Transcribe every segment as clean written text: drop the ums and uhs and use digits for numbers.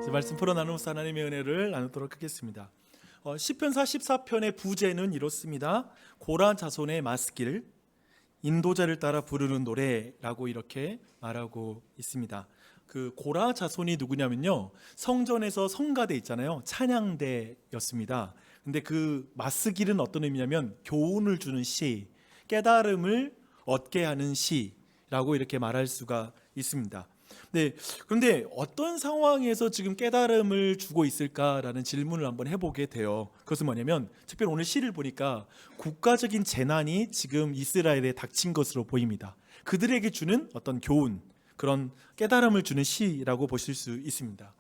이제 말씀 풀어 나누면서 하나님의 은혜를 나누도록 하겠습니다. 시편 44편의 부제는 이렇습니다. 고라 자손의 마스길, 인도자를 따라 부르는 노래라고 이렇게 말하고 있습니다. 그 고라 자손이 누구냐면요, 성전에서 성가대 있잖아요, 찬양대였습니다. 근데 그 마스길은 어떤 의미냐면 교훈을 주는 시, 깨달음을 얻게 하는 시라고 이렇게 말할 수가 있습니다. 네, 그런데 어떤 상황에서 지금 깨달음을 주고 있을까라는 질문을 한번 해보게 돼요. 그것은 뭐냐면, 특별히 오늘 시를 보니까 국가적인 재난이 지금 이스라엘에 닥친 것으로 보입니다. 그들에게 주는 어떤 교훈, 그런 깨달음을 주는 시라고 보실 수 있습니다.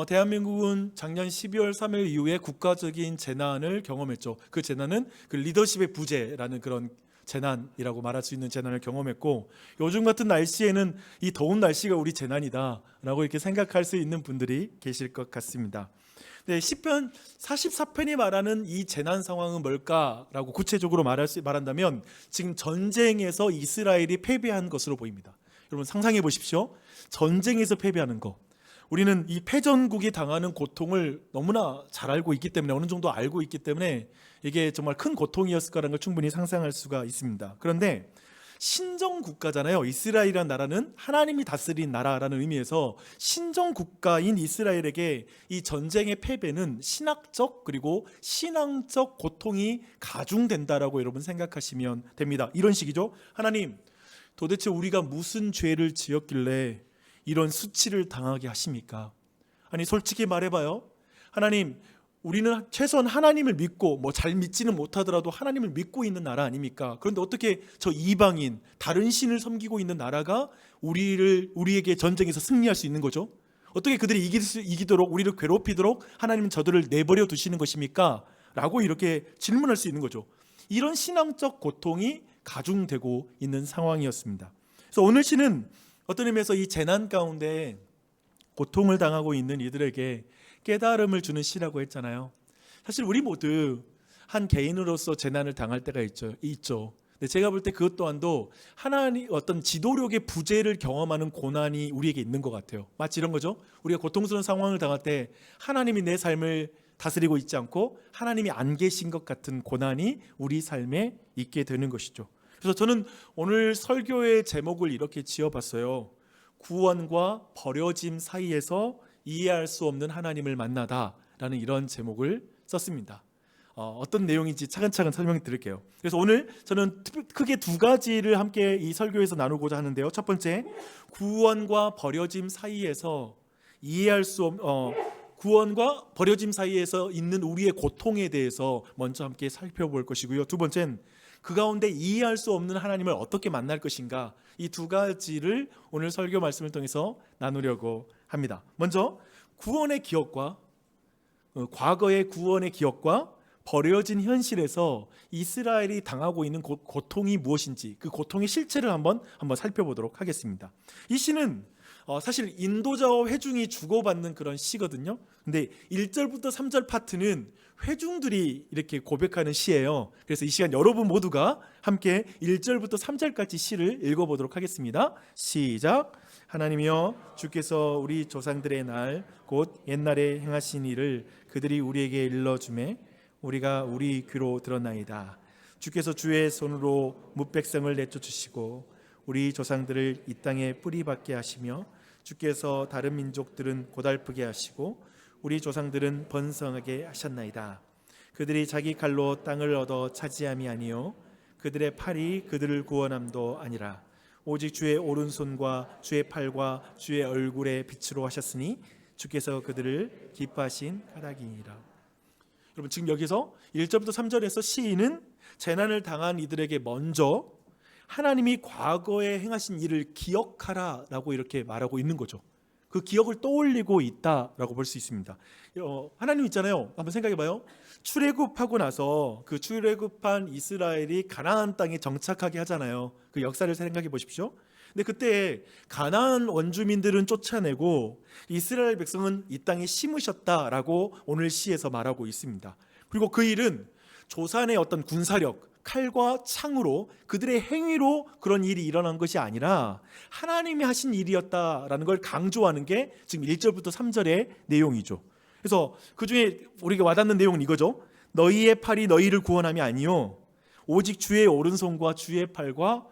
대한민국은 작년 12월 3일 이후에 국가적인 재난을 경험했죠. 그 재난은 그 리더십의 부재라는 그런 재난이라고 말할 수 있는 재난을 경험했고, 요즘 같은 날씨에는 이 더운 날씨가 우리 재난이다 라고 이렇게 생각할 수 있는 분들이 계실 것 같습니다. 네, 시편 44편이 말하는 이 재난 상황은 뭘까라고 구체적으로 말한다면, 지금 전쟁에서 이스라엘이 패배한 것으로 보입니다. 여러분 상상해 보십시오. 전쟁에서 패배하는 것, 우리는 이 패전국이 당하는 고통을 너무나 잘 알고 있기 때문에, 어느 정도 알고 있기 때문에 이게 정말 큰 고통이었을 거라는 걸 충분히 상상할 수가 있습니다. 그런데 신정국가잖아요. 이스라엘이라는 나라는 하나님이 다스린 나라라는 의미에서 신정국가인 이스라엘에게 이 전쟁의 패배는 신학적 그리고 신앙적 고통이 가중된다라고 여러분 생각하시면 됩니다. 이런 식이죠. 하나님, 도대체 우리가 무슨 죄를 지었길래 이런 수치를 당하게 하십니까? 아니 솔직히 말해봐요. 하나님, 우리는 최소한 하나님을 믿고, 잘 믿지는 못하더라도 하나님을 믿고 있는 나라 아닙니까? 그런데 어떻게 저 이방인, 다른 신을 섬기고 있는 나라가 우리에게 전쟁에서 승리할 수 있는 거죠? 어떻게 그들이 이기도록, 우리를 괴롭히도록 하나님은 저들을 내버려 두시는 것입니까? 라고 이렇게 질문할 수 있는 거죠. 이런 신앙적 고통이 가중되고 있는 상황이었습니다. 그래서 오늘 시는 어떤 의미에서 이 재난 가운데 고통을 당하고 있는 이들에게 깨달음을 주는 시라고 했잖아요. 사실 우리 모두 한 개인으로서 재난을 당할 때가 있죠. 근데 제가 볼 때 그것 또한도 하나님 어떤 지도력의 부재를 경험하는 고난이 우리에게 있는 것 같아요. 마치 이런 거죠. 우리가 고통스러운 상황을 당할 때 하나님이 내 삶을 다스리고 있지 않고 하나님이 안 계신 것 같은 고난이 우리 삶에 있게 되는 것이죠. 그래서 저는 오늘 설교의 제목을 이렇게 지어봤어요. 구원과 버려짐 사이에서 이해할 수 없는 하나님을 만나다라는 이런 제목을 썼습니다. 어떤 내용인지 차근차근 설명해 드릴게요. 그래서 오늘 저는 크게 두 가지를 함께 이 설교에서 나누고자 하는데요. 첫 번째, 구원과 버려짐 사이에서 이해할 수 없는 구원과 버려짐 사이에서 있는 우리의 고통에 대해서 먼저 함께 살펴볼 것이고요. 두 번째는 그 가운데 이해할 수 없는 하나님을 어떻게 만날 것인가, 이 두 가지를 오늘 설교 말씀을 통해서 나누려고 합니다. 먼저 구원의 기억과 과거의 구원의 기억과 버려진 현실에서 이스라엘이 당하고 있는 고통이 무엇인지, 그 고통의 실체를 한번 살펴보도록 하겠습니다. 이 시는 사실 인도자와 회중이 주고받는 그런 시거든요. 근데 1절부터 3절 파트는 회중들이 이렇게 고백하는 시예요. 그래서 이 시간 여러분 모두가 함께 1절부터 3절까지 시를 읽어보도록 하겠습니다. 시작. 하나님이여, 주께서 우리 조상들의 날 곧 옛날에 행하신 일을 그들이 우리에게 일러주매 우리가 우리 귀로 들었나이다. 주께서 주의 손으로 뭇백성을 내쫓으시고 우리 조상들을 이 땅에 뿌리박게 하시며 주께서 다른 민족들은 고달프게 하시고 우리 조상들은 번성하게 하셨나이다. 그들이 자기 칼로 땅을 얻어 차지함이 아니요 그들의 팔이 그들을 구원함도 아니라 오직 주의 오른손과 주의 팔과 주의 얼굴의 빛으로 하셨으니 주께서 그들을 기뻐하신 까닭이니라. 여러분, 지금 여기서 1절부터 3절에서 시인은 재난을 당한 이들에게 먼저 하나님이 과거에 행하신 일을 기억하라라고 이렇게 말하고 있는 거죠. 그 기억을 떠올리고 있다라고 볼 수 있습니다. 하나님 있잖아요. 한번 생각해봐요. 출애굽하고 나서 그 출애굽한 이스라엘이 가나안 땅에 정착하게 하잖아요. 그 역사를 생각해 보십시오. 근데 그때 가나안 원주민들은 쫓아내고 이스라엘 백성은 이 땅에 심으셨다라고 오늘 시에서 말하고 있습니다. 그리고 그 일은 조산의 어떤 군사력, 칼과 창으로 그들의 행위로 그런 일이 일어난 것이 아니라 하나님이 하신 일이었다라는 걸 강조하는 게 지금 1절부터 3절의 내용이죠. 그래서 그 중에 우리가 와닿는 내용은 이거죠. 너희의 팔이 너희를 구원함이 아니요 오직 주의 오른손과 주의 팔과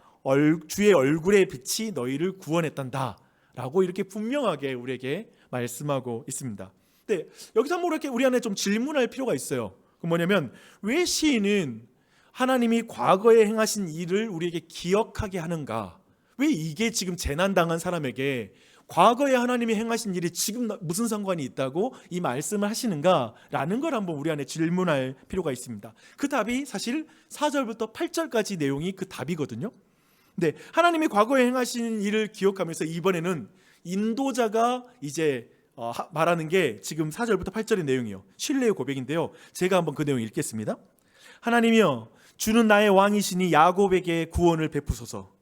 주의 얼굴의 빛이 너희를 구원했단다 라고 이렇게 분명하게 우리에게 말씀하고 있습니다. 근데 여기서 한번 이렇게 우리 안에 좀 질문할 필요가 있어요. 그 뭐냐면 왜 시인은 하나님이 과거에 행하신 일을 우리에게 기억하게 하는가? 왜 이게 지금 재난당한 사람에게 과거에 하나님이 행하신 일이 지금 무슨 상관이 있다고 이 말씀을 하시는가라는 걸 한번 우리 안에 질문할 필요가 있습니다. 그 답이 사실 4절부터 8절까지 내용이 그 답이거든요. 근데 하나님이 과거에 행하신 일을 기억하면서 이번에는 인도자가 이제 말하는 게 지금 4절부터 8절의 내용이에요. 신뢰의 고백인데요. 제가 한번 그 내용 읽겠습니다. 하나님이여 주는 나의 왕이시니 야곱에게 구원을 베푸소서.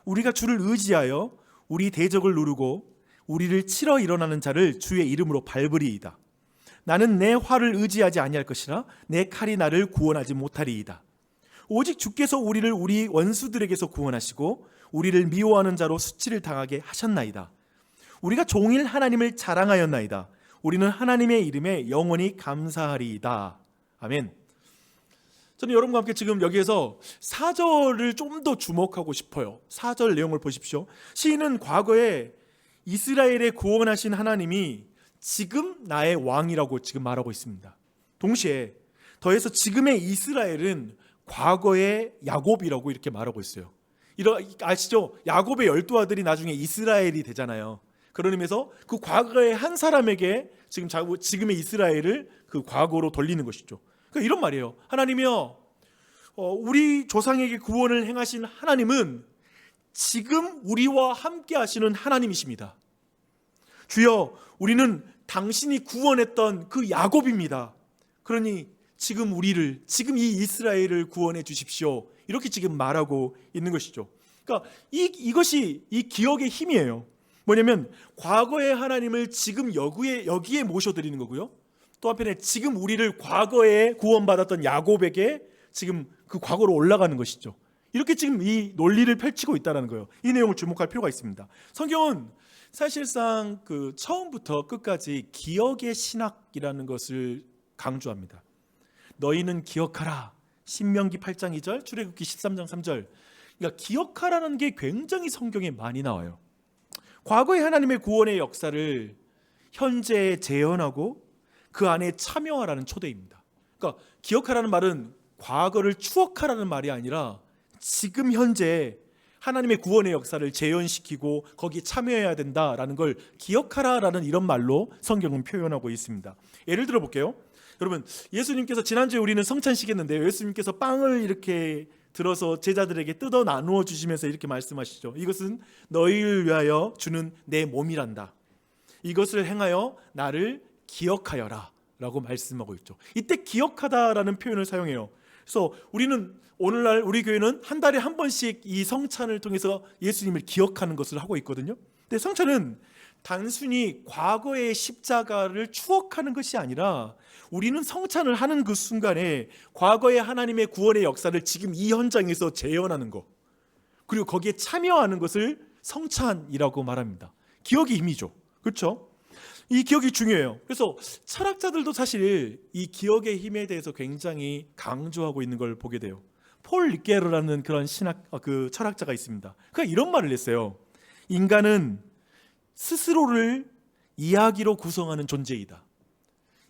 우리가 주를 의지하여 우리 대적을 누르고 우리를 치러 일어나는 자를 주의 이름으로 밟으리이다. 나는 내 활을 의지하지 아니할 것이라 내 칼이 나를 구원하지 못하리이다. 오직 주께서 우리를 우리 원수들에게서 구원하시고 우리를 미워하는 자로 수치를 당하게 하셨나이다. 우리가 종일 하나님을 자랑하였나이다. 우리는 하나님의 이름에 영원히 감사하리이다. 아멘. 저는 여러분과 함께 지금 여기에서 4절을 좀 더 주목하고 싶어요. 4절 내용을 보십시오. 시인은 과거에 이스라엘에 구원하신 하나님이 지금 나의 왕이라고 지금 말하고 있습니다. 동시에 더해서 지금의 이스라엘은 과거의 야곱이라고 이렇게 말하고 있어요. 아시죠? 야곱의 12아들이 나중에 이스라엘이 되잖아요. 그런 의미에서 그 과거의 한 사람에게 지금의 이스라엘을 그 과거로 돌리는 것이죠. 그러니까 이런 말이에요. 하나님이여, 우리 조상에게 구원을 행하신 하나님은 지금 우리와 함께 하시는 하나님이십니다. 주여, 우리는 당신이 구원했던 그 야곱입니다. 그러니 지금 지금 이 이스라엘을 구원해 주십시오. 이렇게 지금 말하고 있는 것이죠. 그러니까 이것이 이 기억의 힘이에요. 뭐냐면 과거의 하나님을 지금 여기에 모셔드리는 거고요. 또 한편에 지금 우리를 과거에 구원받았던 야곱에게 지금 그 과거로 올라가는 것이죠. 이렇게 지금 이 논리를 펼치고 있다는 거예요. 이 내용을 주목할 필요가 있습니다. 성경은 사실상 그 처음부터 끝까지 기억의 신학이라는 것을 강조합니다. 너희는 기억하라. 신명기 8장 2절, 출애굽기 13장 3절. 그러니까 기억하라는 게 굉장히 성경에 많이 나와요. 과거의 하나님의 구원의 역사를 현재에 재현하고 그 안에 참여하라는 초대입니다. 그러니까 기억하라는 말은 과거를 추억하라는 말이 아니라 지금 현재 하나님의 구원의 역사를 재현시키고 거기에 참여해야 된다라는 걸 기억하라라는 이런 말로 성경은 표현하고 있습니다. 예를 들어 볼게요. 여러분, 예수님께서 지난주에 우리는 성찬식 했는데요. 예수님께서 빵을 이렇게 들어서 제자들에게 뜯어 나누어 주시면서 이렇게 말씀하시죠. 이것은 너희를 위하여 주는 내 몸이란다. 이것을 행하여 나를 기억하여라 라고 말씀하고 있죠. 이때 기억하다라는 표현을 사용해요. 그래서 우리는 오늘날 우리 교회는 한 달에 한 번씩 이 성찬을 통해서 예수님을 기억하는 것을 하고 있거든요. 근데 성찬은 단순히 과거의 십자가를 추억하는 것이 아니라 우리는 성찬을 하는 그 순간에 과거의 하나님의 구원의 역사를 지금 이 현장에서 재현하는 것, 그리고 거기에 참여하는 것을 성찬이라고 말합니다. 기억의 힘이죠. 그렇죠? 이 기억이 중요해요. 그래서 철학자들도 사실 이 기억의 힘에 대해서 굉장히 강조하고 있는 걸 보게 돼요. 폴 리케르라는 그런 철학자가 있습니다. 그가 이런 말을 했어요. 인간은 스스로를 이야기로 구성하는 존재이다.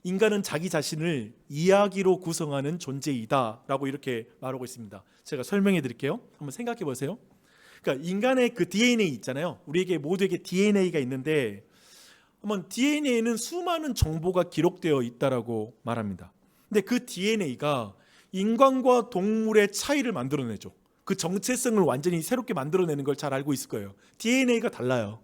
인간은 자기 자신을 이야기로 구성하는 존재이다 라고 이렇게 말하고 있습니다. 제가 설명해 드릴게요. 한번 생각해 보세요. 그러니까 인간의 그 DNA 있잖아요. 우리에게 모두에게 DNA가 있는데 한번 DNA에는 수많은 정보가 기록되어 있다라고 말합니다. 근데 그 DNA가 인간과 동물의 차이를 만들어내죠. 그 정체성을 완전히 새롭게 만들어내는 걸 잘 알고 있을 거예요. DNA가 달라요.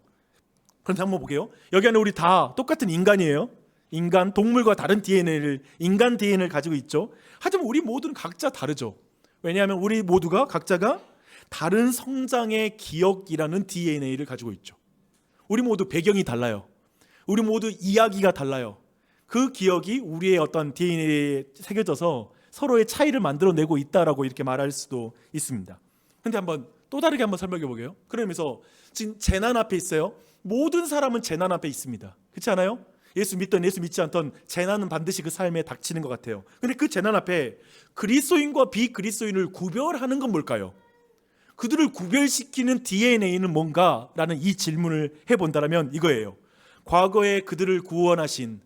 그럼 한번 볼게요. 여기 안에 우리 다 똑같은 인간이에요. 인간, 동물과 다른 DNA를, 인간 DNA를 가지고 있죠. 하지만 우리 모두는 각자 다르죠. 왜냐하면 우리 모두가 각자가 다른 성장의 기억이라는 DNA를 가지고 있죠. 우리 모두 배경이 달라요. 우리 모두 이야기가 달라요. 그 기억이 우리의 어떤 DNA에 새겨져서 서로의 차이를 만들어내고 있다라고 이렇게 말할 수도 있습니다. 근데 한번 또 다르게 한번 설명해 보게요. 그러면서 지금 재난 앞에 있어요. 모든 사람은 재난 앞에 있습니다. 그렇지 않아요? 예수 믿던 예수 믿지 않던 재난은 반드시 그 삶에 닥치는 것 같아요. 근데 그 재난 앞에 그리스도인과 비그리스도인을 구별하는 건 뭘까요? 그들을 구별시키는 DNA는 뭔가라는 이 질문을 해본다면 이거예요. 과거에 그들을 구원하신,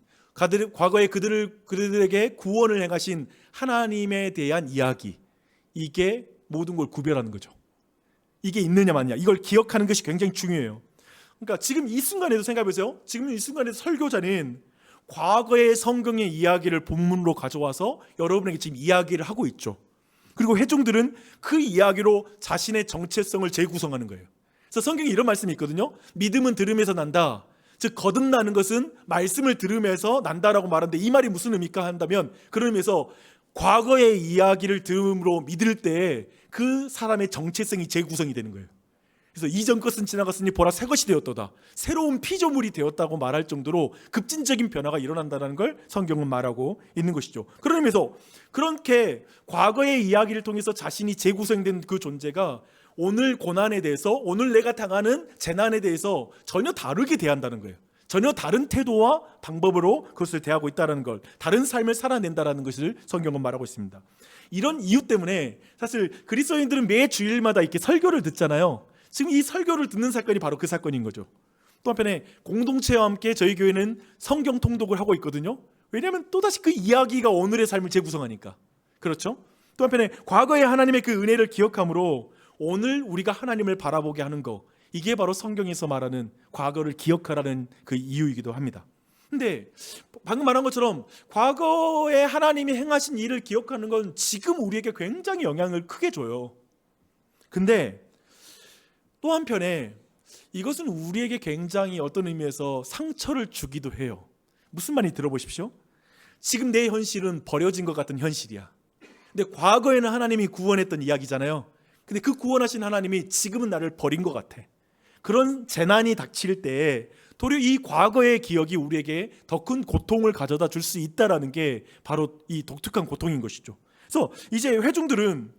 과거에 그들에게 구원을 행하신 하나님에 대한 이야기, 이게 모든 걸 구별하는 거죠. 이게 있느냐 마느냐, 이걸 기억하는 것이 굉장히 중요해요. 그러니까 지금 이 순간에도 생각해보세요. 지금 이 순간에도 설교자는 과거의 성경의 이야기를 본문으로 가져와서 여러분에게 지금 이야기를 하고 있죠. 그리고 회중들은 그 이야기로 자신의 정체성을 재구성하는 거예요. 그래서 성경에 이런 말씀이 있거든요. 믿음은 들음에서 난다. 즉 거듭나는 것은 말씀을 들으면서 난다라고 말하는데 이 말이 무슨 의미일까 한다면, 그런 의미에서 과거의 이야기를 들음으로 믿을 때 그 사람의 정체성이 재구성이 되는 거예요. 그래서 이전 것은 지나갔으니 보라 새 것이 되었도다. 새로운 피조물이 되었다고 말할 정도로 급진적인 변화가 일어난다는 걸 성경은 말하고 있는 것이죠. 그런 의미에서 그렇게 과거의 이야기를 통해서 자신이 재구성된 그 존재가 오늘 고난에 대해서, 오늘 내가 당하는 재난에 대해서 전혀 다르게 대한다는 거예요. 전혀 다른 태도와 방법으로 그것을 대하고 있다는 걸, 다른 삶을 살아낸다는 것을 성경은 말하고 있습니다. 이런 이유 때문에 사실 그리스도인들은 매 주일마다 이렇게 설교를 듣잖아요. 지금 이 설교를 듣는 사건이 바로 그 사건인 거죠. 또 한편에 공동체와 함께 저희 교회는 성경 통독을 하고 있거든요. 왜냐하면 또다시 그 이야기가 오늘의 삶을 재구성하니까. 그렇죠? 또 한편에 과거의 하나님의 그 은혜를 기억함으로 오늘 우리가 하나님을 바라보게 하는 거, 이게 바로 성경에서 말하는 과거를 기억하라는 그 이유이기도 합니다. 근데 방금 말한 것처럼 과거에 하나님이 행하신 일을 기억하는 건 지금 우리에게 굉장히 영향을 크게 줘요. 근데 또 한편에 이것은 우리에게 굉장히 어떤 의미에서 상처를 주기도 해요. 무슨 말인지 들어보십시오. 지금 내 현실은 버려진 것 같은 현실이야. 근데 과거에는 하나님이 구원했던 이야기잖아요. 근데 그 구원하신 하나님이 지금은 나를 버린 것 같아. 그런 재난이 닥칠 때 도리어 이 과거의 기억이 우리에게 더 큰 고통을 가져다 줄 수 있다라는 게 바로 이 독특한 고통인 것이죠. 그래서 이제 회중들은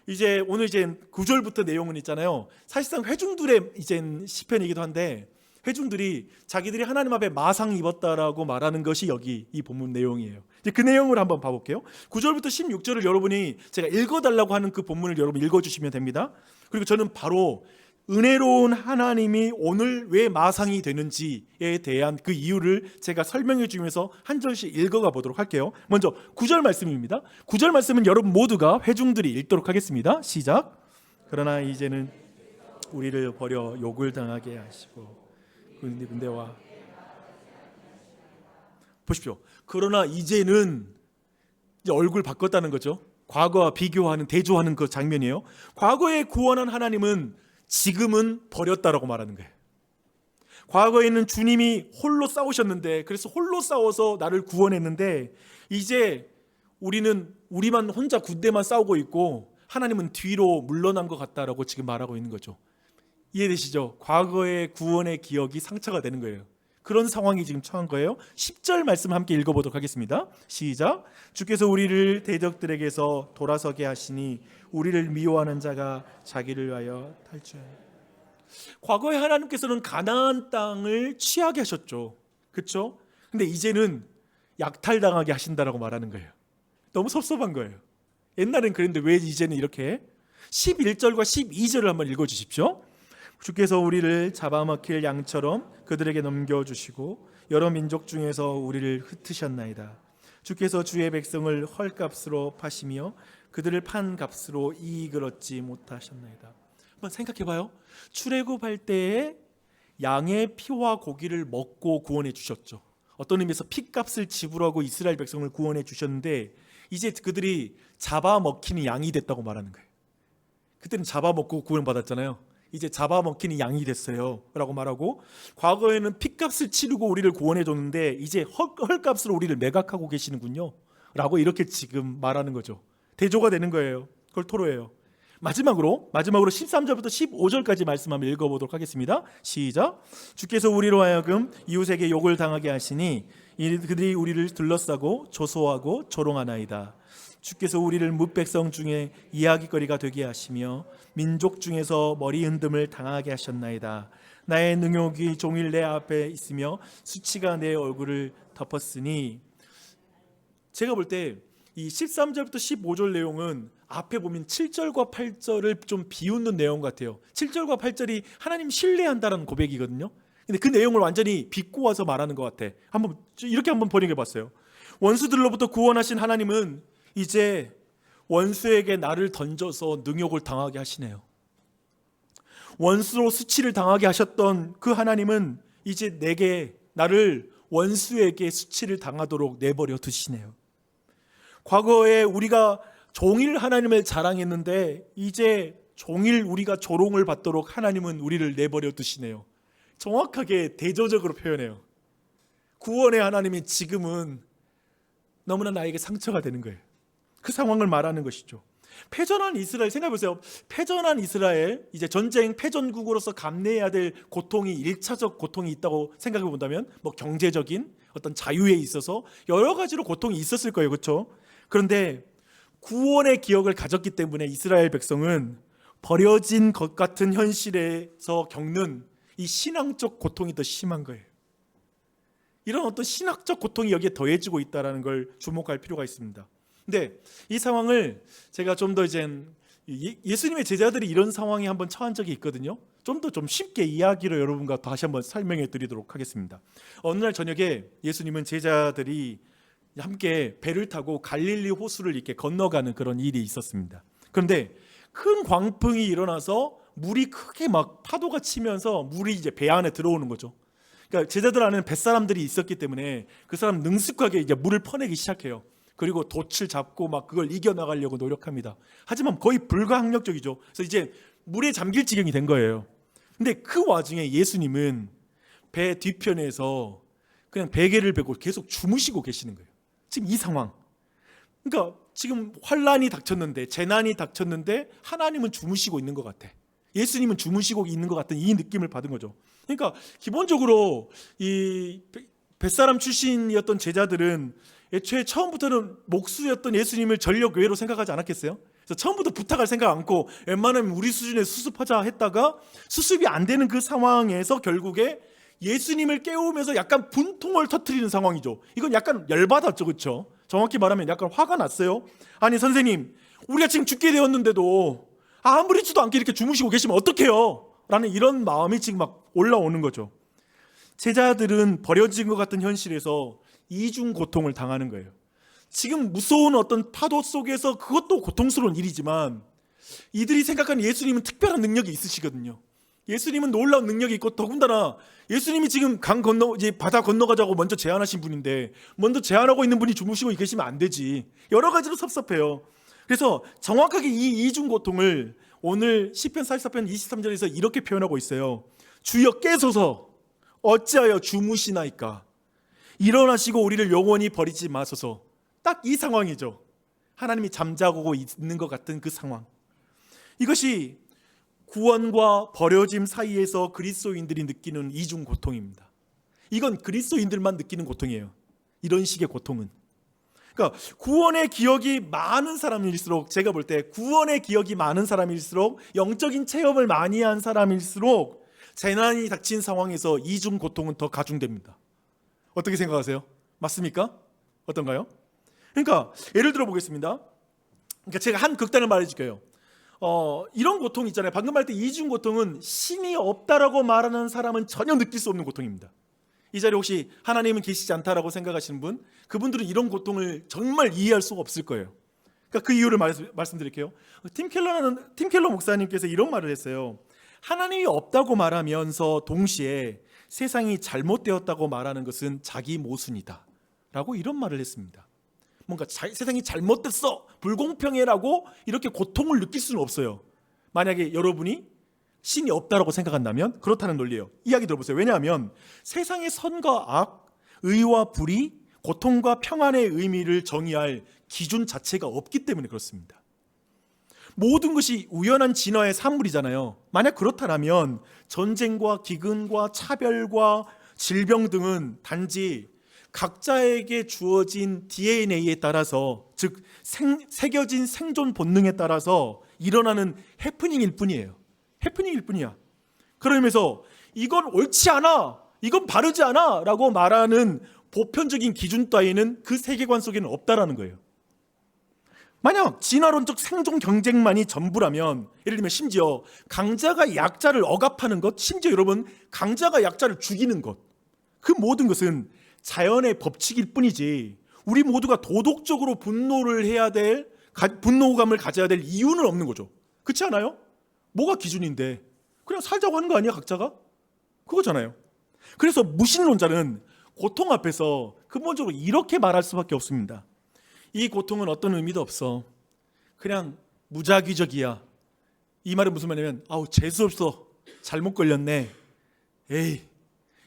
이제 오늘 이제 9절부터 내용은 있잖아요. 사실상 회중들의 이제 시편이기도 한데, 회중들이 자기들이 하나님 앞에 마상 입었다라고 말하는 것이 여기 이 본문 내용이에요. 이제 그 내용을 한번 봐볼게요. 9절부터 16절을 여러분이 제가 읽어달라고 하는 그 본문을 여러분 읽어주시면 됩니다. 그리고 저는 바로 은혜로운 하나님이 오늘 왜 마상이 되는지에 대한 그 이유를 제가 설명해 주면서 한 절씩 읽어가 보도록 할게요. 먼저 9절 말씀입니다. 9절 말씀은 여러분 모두가 회중들이 읽도록 하겠습니다. 시작. 그러나 이제는 우리를 버려 욕을 당하게 하시고 군대와 보십시오. 그러나 이제는 이제 얼굴 바꿨다는 거죠. 과거와 비교하는, 대조하는 그 장면이에요. 과거에 구원한 하나님은 지금은 버렸다라고 말하는 거예요. 과거에는 주님이 홀로 싸우셨는데, 그래서 홀로 싸워서 나를 구원했는데, 이제 우리만 혼자 군대만 싸우고 있고 하나님은 뒤로 물러난 것 같다라고 지금 말하고 있는 거죠. 이해되시죠? 과거의 구원의 기억이 상처가 되는 거예요. 그런 상황이 지금 처한 거예요. 10절 말씀 함께 읽어보도록 하겠습니다. 시작. 주께서 우리를 대적들에게서 돌아서게 하시니 우리를 미워하는 자가 자기를 위하여 탈취하여. 과거에 하나님께서는 가나안 땅을 취하게 하셨죠. 그렇죠? 근데 이제는 약탈당하게 하신다라고 말하는 거예요. 너무 섭섭한 거예요. 옛날엔 그랬는데 왜 이제는 이렇게? 11절과 12절을 한번 읽어주십시오. 주께서 우리를 잡아먹힐 양처럼 그들에게 넘겨주시고 여러 민족 중에서 우리를 흩으셨나이다. 주께서 주의 백성을 헐값으로 파시며 그들을 판 값으로 이익을 얻지 못하셨나이다. 한번 생각해봐요. 출애굽할 때에 양의 피와 고기를 먹고 구원해 주셨죠. 어떤 의미에서 피값을 지불하고 이스라엘 백성을 구원해 주셨는데, 이제 그들이 잡아먹히는 양이 됐다고 말하는 거예요. 그때는 잡아먹고 구원받았잖아요. 이제 잡아먹히는 양이 됐어요 라고 말하고, 과거에는 피값을 치르고 우리를 구원해 줬는데 이제 헐값으로 우리를 매각하고 계시는군요 라고 이렇게 지금 말하는 거죠. 대조가 되는 거예요. 그걸 토로해요. 마지막으로 13절부터 15절까지 말씀 한번 읽어보도록 하겠습니다. 시작. 주께서 우리로 하여금 이웃에게 욕을 당하게 하시니 그들이 우리를 둘러싸고 조소하고 조롱하나이다. 주께서 우리를 뭇백성 중에 이야기거리가 되게 하시며 민족 중에서 머리 흔듦을 당하게 하셨나이다. 나의 능욕이 종일 내 앞에 있으며 수치가 내 얼굴을 덮었으니. 제가 볼 때 이 13절부터 15절 내용은 앞에 보면 7절과 8절을 좀 비웃는 내용 같아요. 7절과 8절이 하나님 신뢰한다는 고백이거든요. 근데 그 내용을 완전히 비꼬아서 말하는 것 같아. 이렇게 한번 번역해 봤어요. 원수들로부터 구원하신 하나님은 이제 원수에게 나를 던져서 능욕을 당하게 하시네요. 원수로 수치를 당하게 하셨던 그 하나님은 이제 나를 원수에게 수치를 당하도록 내버려 두시네요. 과거에 우리가 종일 하나님을 자랑했는데 이제 종일 우리가 조롱을 받도록 하나님은 우리를 내버려 두시네요. 정확하게 대조적으로 표현해요. 구원의 하나님이 지금은 너무나 나에게 상처가 되는 거예요. 그 상황을 말하는 것이죠. 패전한 이스라엘, 생각해보세요. 패전한 이스라엘, 이제 전쟁 패전국으로서 감내해야 될 고통이 1차적 고통이 있다고 생각해 본다면 뭐 경제적인 어떤 자유에 있어서 여러 가지로 고통이 있었을 거예요. 그렇죠? 그런데 구원의 기억을 가졌기 때문에 이스라엘 백성은 버려진 것 같은 현실에서 겪는 이 신앙적 고통이 더 심한 거예요. 이런 어떤 신학적 고통이 여기에 더해지고 있다는 걸 주목할 필요가 있습니다. 근데 이 상황을 제가 좀 더 이제 예수님의 제자들이 이런 상황에 한번 처한 적이 있거든요. 좀 더 좀 쉽게 이야기로 여러분과 다시 한번 설명해 드리도록 하겠습니다. 어느 날 저녁에 예수님은 제자들이 함께 배를 타고 갈릴리 호수를 이렇게 건너가는 그런 일이 있었습니다. 그런데 큰 광풍이 일어나서 물이 크게 막 파도가 치면서 물이 이제 배 안에 들어오는 거죠. 그러니까 제자들 안에는 뱃사람들이 있었기 때문에 그 사람 능숙하게 이제 물을 퍼내기 시작해요. 그리고 돛을 잡고 막 그걸 이겨나가려고 노력합니다. 하지만 거의 불가항력적이죠. 그래서 이제 물에 잠길 지경이 된 거예요. 근데 그 와중에 예수님은 배 뒤편에서 그냥 베개를 베고 계속 주무시고 계시는 거예요. 지금 이 상황. 그러니까 지금 환란이 닥쳤는데, 재난이 닥쳤는데 하나님은 주무시고 있는 것 같아. 예수님은 주무시고 있는 것 같은 이 느낌을 받은 거죠. 그러니까 기본적으로 이 뱃사람 출신이었던 제자들은 애초에 처음부터는 목수였던 예수님을 전력 외로 생각하지 않았겠어요? 그래서 처음부터 부탁할 생각 않고 웬만하면 우리 수준에 수습하자 했다가 수습이 안 되는 그 상황에서 결국에 예수님을 깨우면서 약간 분통을 터뜨리는 상황이죠. 이건 약간 열받았죠, 그렇죠? 정확히 말하면 약간 화가 났어요. 아니 선생님, 우리가 지금 죽게 되었는데도 아무렇지도 않게 이렇게 주무시고 계시면 어떡해요? 라는 이런 마음이 지금 막 올라오는 거죠. 제자들은 버려진 것 같은 현실에서 이중 고통을 당하는 거예요. 지금 무서운 어떤 파도 속에서 그것도 고통스러운 일이지만 이들이 생각하는 예수님은 특별한 능력이 있으시거든요. 예수님은 놀라운 능력이 있고 더군다나 예수님이 지금 이제 바다 건너가자고 먼저 제안하신 분인데 먼저 제안하고 있는 분이 주무시고 계시면 안 되지. 여러 가지로 섭섭해요. 그래서 정확하게 이 이중 고통을 오늘 시편 44편 23절에서 이렇게 표현하고 있어요. 주여 깨소서 어찌하여 주무시나이까. 일어나시고 우리를 영원히 버리지 마소서. 딱 이 상황이죠. 하나님이 잠자고 있는 것 같은 그 상황. 이것이 구원과 버려짐 사이에서 그리스도인들이 느끼는 이중 고통입니다. 이건 그리스도인들만 느끼는 고통이에요. 이런 식의 고통은. 그러니까 구원의 기억이 많은 사람일수록, 제가 볼 때 구원의 기억이 많은 사람일수록, 영적인 체험을 많이 한 사람일수록 재난이 닥친 상황에서 이중 고통은 더 가중됩니다. 어떻게 생각하세요? 맞습니까? 어떤가요? 그러니까 예를 들어 보겠습니다. 그러니까 제가 한 극단을 말해줄게요. 이런 고통 있잖아요. 방금 말 때 이중 고통은 신이 없다라고 말하는 사람은 전혀 느낄 수 없는 고통입니다. 이 자리에 혹시 하나님은 계시지 않다라고 생각하시는 분, 그분들은 이런 고통을 정말 이해할 수가 없을 거예요. 그러니까 그 이유를 말씀드릴게요. 팀 켈러 목사님께서 이런 말을 했어요. 하나님이 없다고 말하면서 동시에 세상이 잘못되었다고 말하는 것은 자기 모순이다 라고 이런 말을 했습니다. 뭔가 세상이 잘못됐어, 불공평해라고 이렇게 고통을 느낄 수는 없어요. 만약에 여러분이 신이 없다라고 생각한다면 그렇다는 논리예요. 이야기 들어보세요. 왜냐하면 세상의 선과 악, 의와 불이 고통과 평안의 의미를 정의할 기준 자체가 없기 때문에 그렇습니다. 모든 것이 우연한 진화의 산물이잖아요. 만약 그렇다면 전쟁과 기근과 차별과 질병 등은 단지 각자에게 주어진 DNA에 따라서, 즉 새겨진 생존 본능에 따라서 일어나는 해프닝일 뿐이에요. 해프닝일 뿐이야. 그러면서 이건 옳지 않아, 이건 바르지 않아 라고 말하는 보편적인 기준 따위는 그 세계관 속에는 없다라는 거예요. 만약 진화론적 생존 경쟁만이 전부라면, 예를 들면 심지어 강자가 약자를 억압하는 것, 심지어 여러분 강자가 약자를 죽이는 것, 그 모든 것은 자연의 법칙일 뿐이지 우리 모두가 도덕적으로 분노감을 가져야 될 이유는 없는 거죠. 그렇지 않아요? 뭐가 기준인데 그냥 살자고 하는 거 아니야 각자가? 그거잖아요. 그래서 무신론자는 고통 앞에서 근본적으로 이렇게 말할 수밖에 없습니다. 이 고통은 어떤 의미도 없어. 그냥 무작위적이야. 이 말은 무슨 말이냐면 아우 재수없어, 잘못 걸렸네, 에이,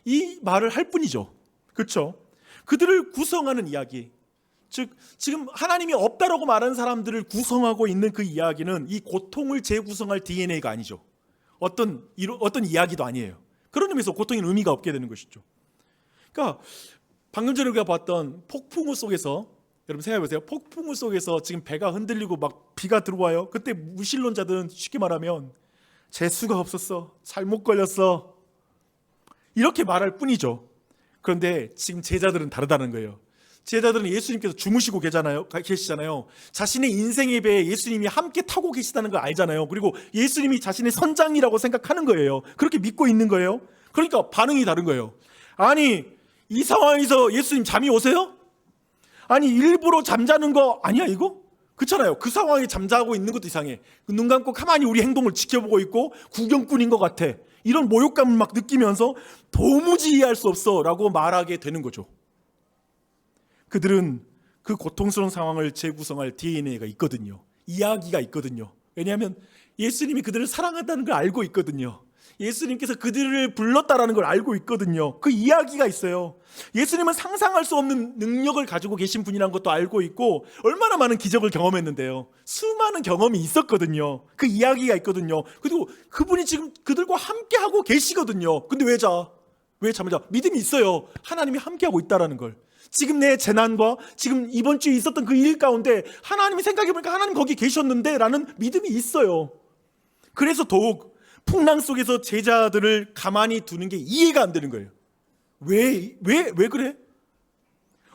이 말을 할 뿐이죠. 그렇죠? 그들을 구성하는 이야기, 즉 지금 하나님이 없다라고 말하는 사람들을 구성하고 있는 그 이야기는 이 고통을 재구성할 DNA가 아니죠. 어떤 이야기도 아니에요. 그런 의미에서 고통의 의미가 없게 되는 것이죠. 그러니까 방금 전에 우리가 봤던 폭풍우 속에서, 여러분 생각해보세요. 폭풍우 속에서 지금 배가 흔들리고 막 비가 들어와요. 그때 무신론자들은 쉽게 말하면 재수가 없었어, 잘못 걸렸어, 이렇게 말할 뿐이죠. 그런데 지금 제자들은 다르다는 거예요. 제자들은 예수님께서 주무시고 계시잖아요. 자신의 인생의 배에 예수님이 함께 타고 계시다는 걸 알잖아요. 그리고 예수님이 자신의 선장이라고 생각하는 거예요. 그렇게 믿고 있는 거예요. 그러니까 반응이 다른 거예요. 아니 이 상황에서 예수님 잠이 오세요? 아니 일부러 잠자는 거 아니야 이거? 그렇잖아요. 그 상황에 잠자고 있는 것도 이상해. 눈 감고 가만히 우리 행동을 지켜보고 있고 구경꾼인 것 같아. 이런 모욕감을 막 느끼면서 도무지 이해할 수 없어 라고 말하게 되는 거죠. 그들은 그 고통스러운 상황을 재구성할 DNA가 있거든요. 이야기가 있거든요. 왜냐하면 예수님이 그들을 사랑한다는 걸 알고 있거든요. 예수님께서 그들을 불렀다라는 걸 알고 있거든요. 그 이야기가 있어요. 예수님은 상상할 수 없는 능력을 가지고 계신 분이라는 것도 알고 있고 얼마나 많은 기적을 경험했는데요. 수많은 경험이 있었거든요. 그 이야기가 있거든요. 그리고 그분이 지금 그들과 함께하고 계시거든요. 근데 왜 잠을 자? 믿음이 있어요. 하나님이 함께하고 있다라는 걸. 지금 내 재난과 지금 이번 주에 있었던 그 일 가운데 하나님이 생각해보니까 하나님 거기 계셨는데 라는 믿음이 있어요. 그래서 더욱 풍랑 속에서 제자들을 가만히 두는 게 이해가 안 되는 거예요. 왜 그래?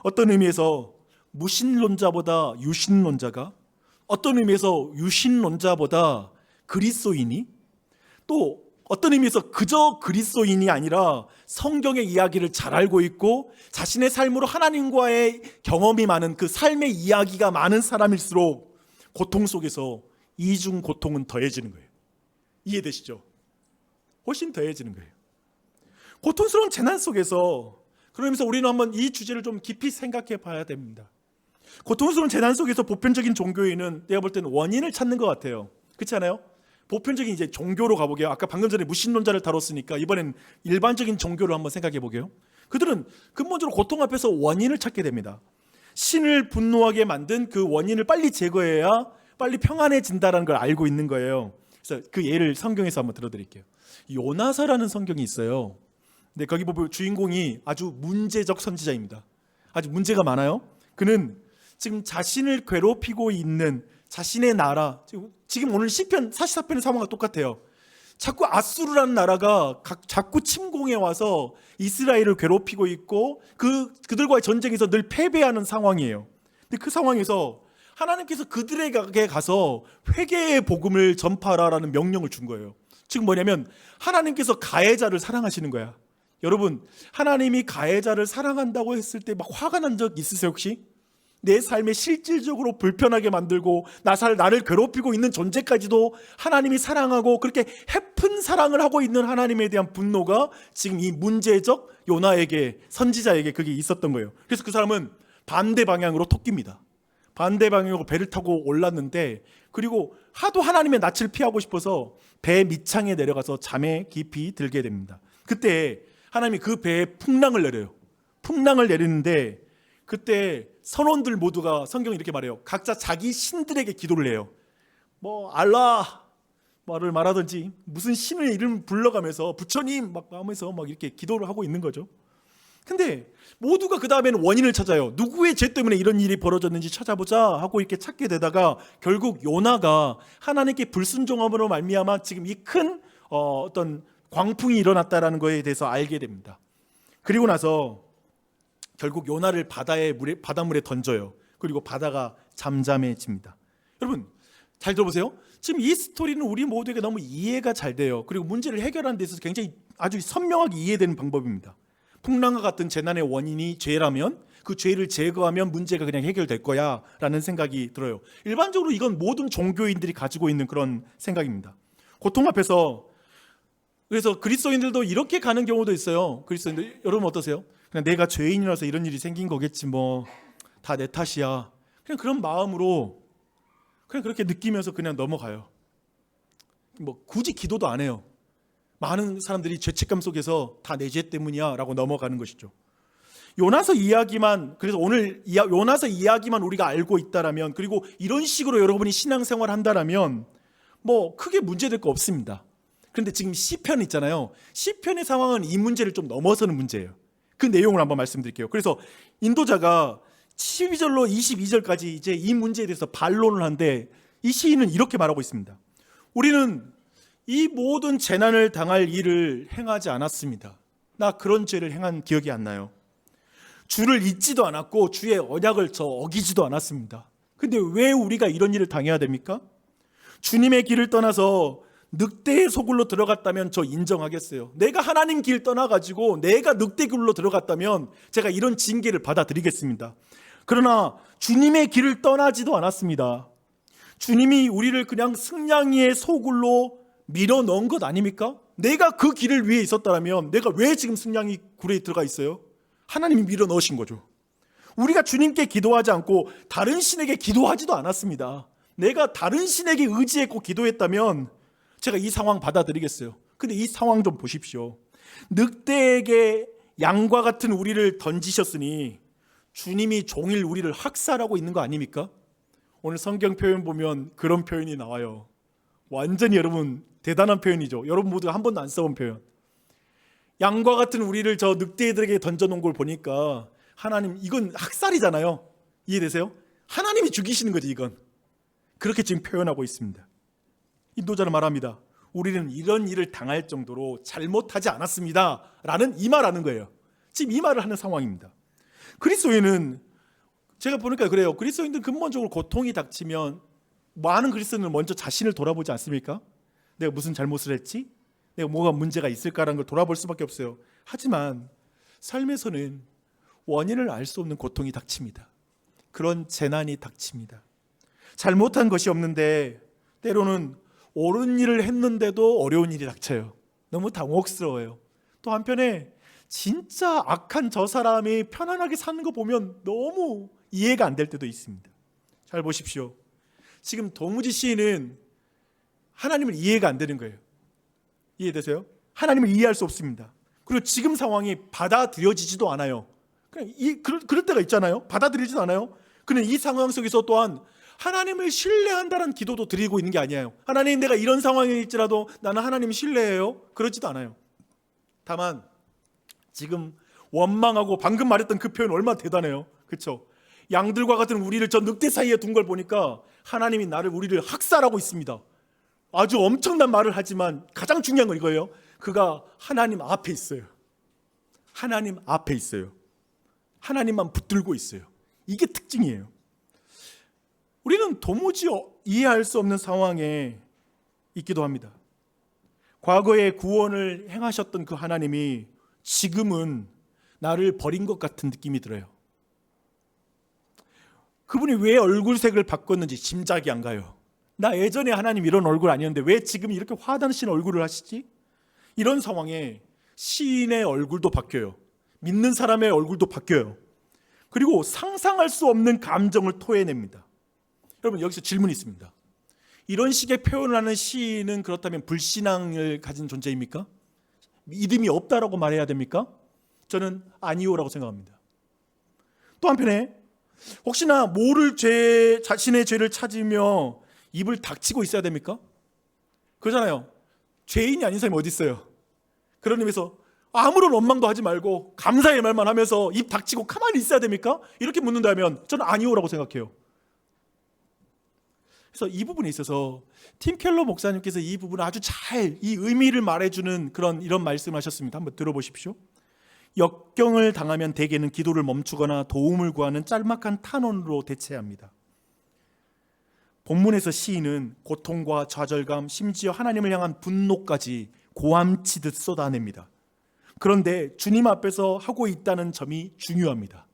어떤 의미에서 무신론자보다 유신론자가, 어떤 의미에서 유신론자보다 그리스도인이, 또 어떤 의미에서 그저 그리스도인이 아니라 성경의 이야기를 잘 알고 있고 자신의 삶으로 하나님과의 경험이 많은, 그 삶의 이야기가 많은 사람일수록 고통 속에서 이중 고통은 더해지는 거예요. 이해되시죠? 훨씬 더해지는 거예요. 고통스러운 재난 속에서, 그러면서 우리는 한번 이 주제를 좀 깊이 생각해 봐야 됩니다. 고통스러운 재난 속에서 보편적인 종교인은 내가 볼 때는 원인을 찾는 것 같아요. 그렇지 않아요? 보편적인 이제 종교로 가보게요. 아까 방금 전에 무신론자를 다뤘으니까 이번엔 일반적인 종교를 한번 생각해 보게요. 그들은 근본적으로 고통 앞에서 원인을 찾게 됩니다. 신을 분노하게 만든 그 원인을 빨리 제거해야 빨리 평안해진다는 걸 알고 있는 거예요. 그래서 그 예를 성경에서 한번 들어드릴게요. 요나서라는 성경이 있어요. 근데 거기 보면 주인공이 아주 문제적 선지자입니다. 아주 문제가 많아요. 그는 지금 자신을 괴롭히고 있는 자신의 나라, 지금 오늘 시편 44편의 상황과 똑같아요. 자꾸 아수르라는 나라가 자꾸 침공해 와서 이스라엘을 괴롭히고 있고 그들과의 전쟁에서 늘 패배하는 상황이에요. 근데 그 상황에서 하나님께서 그들에게 가서 회개의 복음을 전파하라라는 명령을 준 거예요. 즉 뭐냐면 하나님께서 가해자를 사랑하시는 거야. 여러분, 하나님이 가해자를 사랑한다고 했을 때 막 화가 난 적 있으세요 혹시? 내 삶에 실질적으로 불편하게 만들고 나를 괴롭히고 있는 존재까지도 하나님이 사랑하고 그렇게 해픈 사랑을 하고 있는 하나님에 대한 분노가 지금 이 문제적 요나에게, 선지자에게 그게 있었던 거예요. 그래서 그 사람은 반대 방향으로 토끼입니다. 반대 방향으로 배를 타고 올랐는데, 그리고 하도 하나님의 낯을 피하고 싶어서 배 밑창에 내려가서 잠에 깊이 들게 됩니다. 그때 하나님이 그 배에 풍랑을 내려요. 풍랑을 내리는데 그때 선원들 모두가, 성경이 이렇게 말해요. 각자 자기 신들에게 기도를 해요. 뭐 알라 말을 말하든지 무슨 신의 이름 불러가면서 부처님 막 하면서 막 이렇게 기도를 하고 있는 거죠. 근데 모두가 그 다음에는 원인을 찾아요. 누구의 죄 때문에 이런 일이 벌어졌는지 찾아보자 하고 이렇게 찾게 되다가 결국 요나가 하나님께 불순종함으로 말미암아 지금 이 큰 어떤 광풍이 일어났다라는 거에 대해서 알게 됩니다. 그리고 나서 결국 요나를 바닷물에 던져요. 그리고 바다가 잠잠해집니다. 여러분 잘 들어보세요. 지금 이 스토리는 우리 모두에게 너무 이해가 잘 돼요. 그리고 문제를 해결하는 데 있어서 굉장히 아주 선명하게 이해되는 방법입니다. 풍랑과 같은 재난의 원인이 죄라면 그 죄를 제거하면 문제가 그냥 해결될 거야 라는 생각이 들어요. 일반적으로 이건 모든 종교인들이 가지고 있는 그런 생각입니다. 고통 앞에서 그래서 그리스도인들도 이렇게 가는 경우도 있어요. 그리스도인들 여러분 어떠세요? 그냥 내가 죄인이라서 이런 일이 생긴 거겠지 뭐 다 내 탓이야. 그냥 그런 마음으로 그냥 그렇게 느끼면서 그냥 넘어가요. 뭐 굳이 기도도 안 해요. 많은 사람들이 죄책감 속에서 다 내 죄 때문이야 라고 넘어가는 것이죠. 요나서 이야기만, 그래서 오늘 요나서 이야기만 우리가 알고 있다라면, 그리고 이런 식으로 여러분이 신앙생활 한다라면 뭐 크게 문제될 거 없습니다. 그런데 지금 시편 있잖아요. 시편의 상황은 이 문제를 좀 넘어서는 문제예요. 그 내용을 한번 말씀드릴게요. 그래서 인도자가 12절로 22절까지 이제 이 문제에 대해서 반론을 하는데 이 시인은 이렇게 말하고 있습니다. 우리는 이 모든 재난을 당할 일을 행하지 않았습니다. 나 그런 죄를 행한 기억이 안 나요. 주를 잊지도 않았고 주의 언약을 어기지도 않았습니다. 근데 왜 우리가 이런 일을 당해야 됩니까? 주님의 길을 떠나서 늑대의 소굴로 들어갔다면 저 인정하겠어요. 내가 하나님 길 떠나가지고 내가 늑대 굴로 들어갔다면 제가 이런 징계를 받아들이겠습니다. 그러나 주님의 길을 떠나지도 않았습니다. 주님이 우리를 그냥 승냥이의 소굴로 밀어 넣은 것 아닙니까? 내가 그 길을 위해 있었다면 내가 왜 지금 승냥이 굴에 들어가 있어요? 하나님이 밀어 넣으신 거죠. 우리가 주님께 기도하지 않고 다른 신에게 기도하지도 않았습니다. 내가 다른 신에게 의지했고 기도했다면 제가 이 상황 받아들이겠어요. 근데 이 상황 좀 보십시오. 늑대에게 양과 같은 우리를 던지셨으니 주님이 종일 우리를 학살하고 있는 거 아닙니까? 오늘 성경 표현 보면 그런 표현이 나와요. 완전히 여러분 대단한 표현이죠. 여러분 모두가 한 번도 안 써본 표현. 양과 같은 우리를 저 늑대들에게 던져놓은 걸 보니까 하나님 이건 학살이잖아요. 이해되세요? 하나님이 죽이시는 거지 이건. 그렇게 지금 표현하고 있습니다. 인도자는 말합니다. 우리는 이런 일을 당할 정도로 잘못하지 않았습니다 라는 이 말하는 거예요. 지금 이 말을 하는 상황입니다. 그리스도인은 제가 보니까 그래요. 그리스도인들 근본적으로 고통이 닥치면 많은 그리스도인은 먼저 자신을 돌아보지 않습니까? 내가 무슨 잘못을 했지? 내가 뭐가 문제가 있을까라는 걸 돌아볼 수밖에 없어요. 하지만 삶에서는 원인을 알 수 없는 고통이 닥칩니다. 그런 재난이 닥칩니다. 잘못한 것이 없는데 때로는 옳은 일을 했는데도 어려운 일이 닥쳐요. 너무 당혹스러워요. 또 한편에 진짜 악한 저 사람이 편안하게 사는 거 보면 너무 이해가 안 될 때도 있습니다. 잘 보십시오. 지금 도무지 시인은 하나님을 이해가 안 되는 거예요. 이해되세요? 하나님을 이해할 수 없습니다. 그리고 지금 상황이 받아들여지지도 않아요. 그럴 때가 있잖아요. 받아들이지도 않아요. 그는 이 상황 속에서 또한 하나님을 신뢰한다는 기도도 드리고 있는 게 아니에요. 하나님 내가 이런 상황일지라도 나는 하나님을 신뢰해요. 그러지도 않아요. 다만 지금 원망하고 방금 말했던 그 표현 얼마나 대단해요. 그렇죠? 양들과 같은 우리를 저 늑대 사이에 둔 걸 보니까 하나님이 우리를 학살하고 있습니다. 아주 엄청난 말을 하지만 가장 중요한 건 이거예요. 그가 하나님 앞에 있어요. 하나님 앞에 있어요. 하나님만 붙들고 있어요. 이게 특징이에요. 우리는 도무지 이해할 수 없는 상황에 있기도 합니다. 과거에 구원을 행하셨던 그 하나님이 지금은 나를 버린 것 같은 느낌이 들어요. 그분이 왜 얼굴색을 바꿨는지 짐작이 안 가요. 나 예전에 하나님 이런 얼굴 아니었는데 왜 지금 이렇게 화나신 얼굴을 하시지? 이런 상황에 시인의 얼굴도 바뀌어요. 믿는 사람의 얼굴도 바뀌어요. 그리고 상상할 수 없는 감정을 토해냅니다. 여러분 여기서 질문이 있습니다. 이런 식의 표현을 하는 시인은 그렇다면 불신앙을 가진 존재입니까? 믿음이 없다라고 말해야 됩니까? 저는 아니오라고 생각합니다. 또 한편에 혹시나 모를 자신의 죄를 찾으며 입을 닥치고 있어야 됩니까? 그러잖아요. 죄인이 아닌 사람이 어디 있어요? 그런 의미에서 아무런 원망도 하지 말고 감사의 말만 하면서 입 닥치고 가만히 있어야 됩니까? 이렇게 묻는다면 저는 아니오라고 생각해요. 그래서 이 부분에 있어서 팀 켈러 목사님께서 이 부분을 아주 잘 이 의미를 말해주는 이런 말씀을 하셨습니다. 한번 들어보십시오. 역경을 당하면 대개는 기도를 멈추거나 도움을 구하는 짤막한 탄원으로 대체합니다. 본문에서 시인은 고통과 좌절감, 심지어 하나님을 향한 분노까지 고함치듯 쏟아냅니다. 그런데 주님 앞에서 하고 있다는 점이 중요합니다.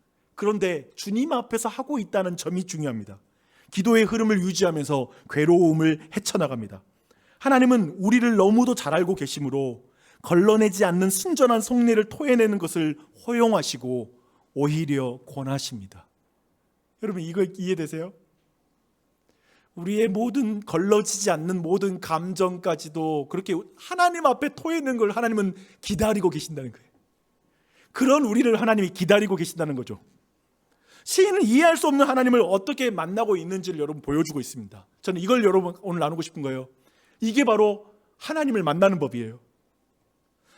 기도의 흐름을 유지하면서 괴로움을 헤쳐나갑니다. 하나님은 우리를 너무도 잘 알고 계시므로 걸러내지 않는 순전한 속내를 토해내는 것을 허용하시고 오히려 권하십니다. 여러분, 이거 이해되세요? 우리의 모든 걸러지지 않는 모든 감정까지도 그렇게 하나님 앞에 토해내는 걸 하나님은 기다리고 계신다는 거예요. 그런 우리를 하나님이 기다리고 계신다는 거죠. 시인은 이해할 수 없는 하나님을 어떻게 만나고 있는지를 여러분 보여주고 있습니다. 저는 이걸 여러분 오늘 나누고 싶은 거예요. 이게 바로 하나님을 만나는 법이에요.